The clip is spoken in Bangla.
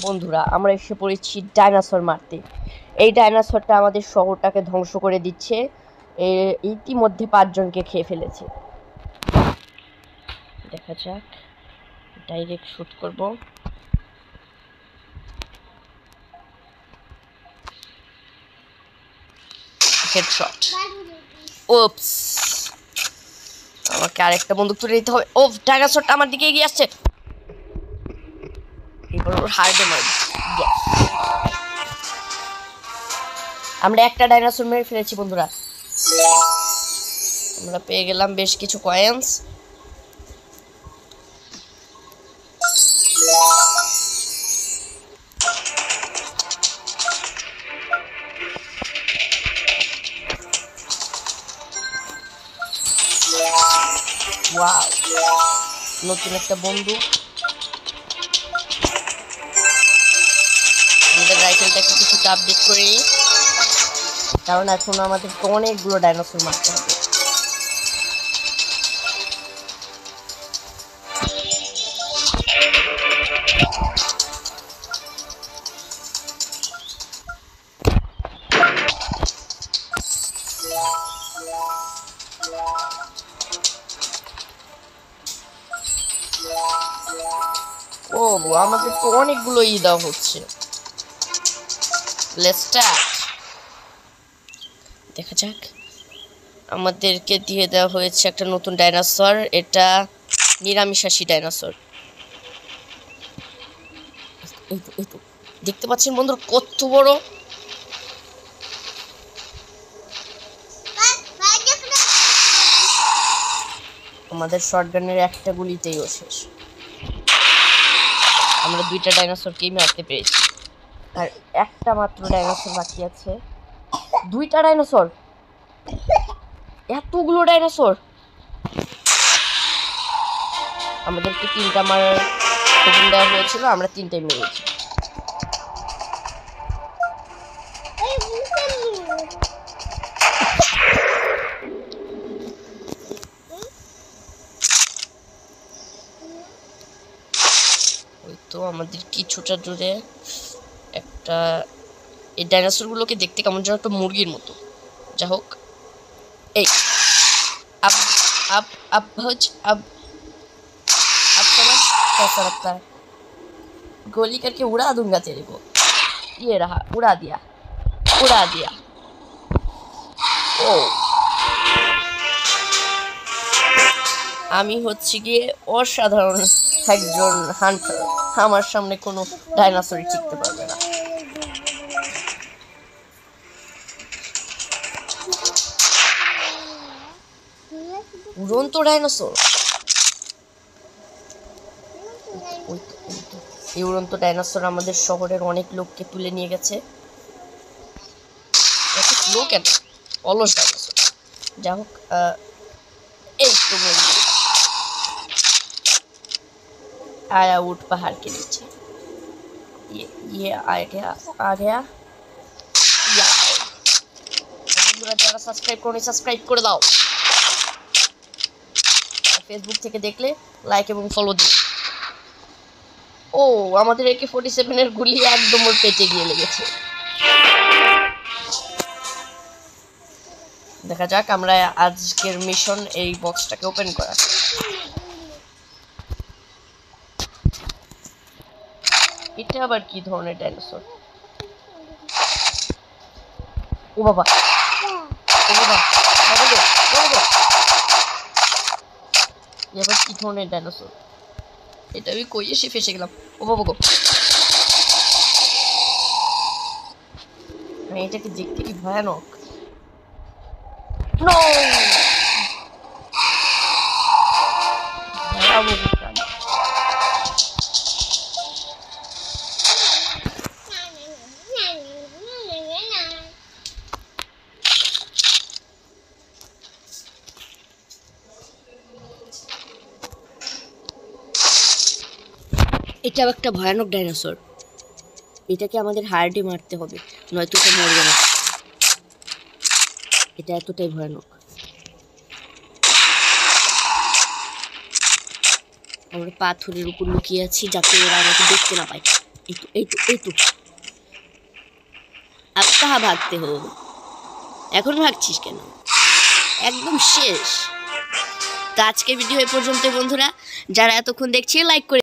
বন্ধুরা আমরা এসে পড়েছি ডাইনোসর মারতে। এই ডাইনোসরটা আমাদের শহরটাকে ধ্বংস করে দিচ্ছে। ইতিমধ্যে 5 জনকে খেয়ে ফেলেছে। দেখা যাক, ডাইরেক্ট শুট করব। হেডশট। ওপস, আমাকে আরেকটা বন্দুক তুলে নিতে হবে। ও, ডাইনোসরটা আমার দিকে এগিয়ে আসছে। এবার ওর হার্ডে মারি। আমরা একটা ডাইনোসর মেরে ফেলেছি বন্ধুরা। আমরা পেয়ে গেলাম বেশ কিছু কয়েন্স। ওয়াও, নতুন একটা বন্দুক। আমাদের রাইফেলটাকে কিছুটা আপডেট করি, কারণ এখন আমাদের অনেকগুলো ডাইনোসর মারতে হবে। ও, আমাদের তো অনেকগুলো দেওয়া হচ্ছে। Let's start. দেখা যাক, আমাদেরকে দিয়ে দেওয়া হয়েছে একটা নতুন ডাইনোসর। এটা নিরামিষাশী ডাইনোসর। এই তো দেখতে পাচ্ছেন বন্ধুরা কত বড়। আমাদের শটগানের একটা গুলিতেই ও শেষ। আমরা 2টা ডাইনোসরকেই মারতে পেরেছি, আর একটা মাত্র ডাইনোসর বাকি আছে। 2টা ডাইনোসর, এতগুলো ডাইনোসর। আমাদেরকে 3টা মারার হুকুম দেওয়া হয়েছিল, আমরা 3টাই মেরেছি। ওই তো আমাদের কিছুটা দূরে একটা, এই ডাইনোসরগুলোকে দেখতে কেমন যেন একটা মুরগির মতো। যা হোক, এই अब अब भोज अब समझ कैसा लगता है। गोली करके उड़ा दूंगा तेरे को। ये रहा, उड़ा दिया उड़ा दिया। ও, আমি হচ্ছে গিয়ে অসাধারণ একজন হান্টার। আমার সামনে কোনো ডাইনোসরই টিকতে পারবে না। উড়ন্ত ডাইনোসর, এই উড়ন্ত ডাইনোসর আমাদের শহরের অনেক লোককে তুলে নিয়ে গেছে। এত স্লো কেন? অলস ডাইনোসর। যা হোক, এই তো आया ऊँट पहाड़ के नीचे। ये आ गया। বন্ধুরা যারা সাবস্ক্রাইব করনি সাবস্ক্রাইব করে দাও। ফেসবুক থেকে দেখলে লাইক এবং ফলো দিও। ও, আমাদের AK-47 এর গুলি একদম ওর পেটে গিয়ে লেগেছে। দেখা যাক, আমরা আজকের মিশন এই বক্সটাকে ওপেন করা। এটা আবার কি ধরনের ডাইনোসর? ও বাবা, ও বাবা, এবার কি ধরনের ডাইনোসর? এটা আমি কই এসে ফেসে গেলাম। ও বাবা গো, এটাকে দেখতে কি ভয়ানক। নো, এটাও একটা ভয়ানক ডাইনোসর। এটাকে আমাদের হার্ডে মারতে হবে, নয়তো এটা মরবে না। এটা এতটাই ভয়ানক। আমরা পাথরের উপর লুকিয়ে আছি যাতে ওরা আমাকে দেখতে না পায়। এই তো अब कहाँ भागते हो এখন ভাগছিস কেন একদম শেষ তো আজকের ভিডিও এই পর্যন্ত বন্ধুরা যারা এতক্ষণ দেখছে লাইক করে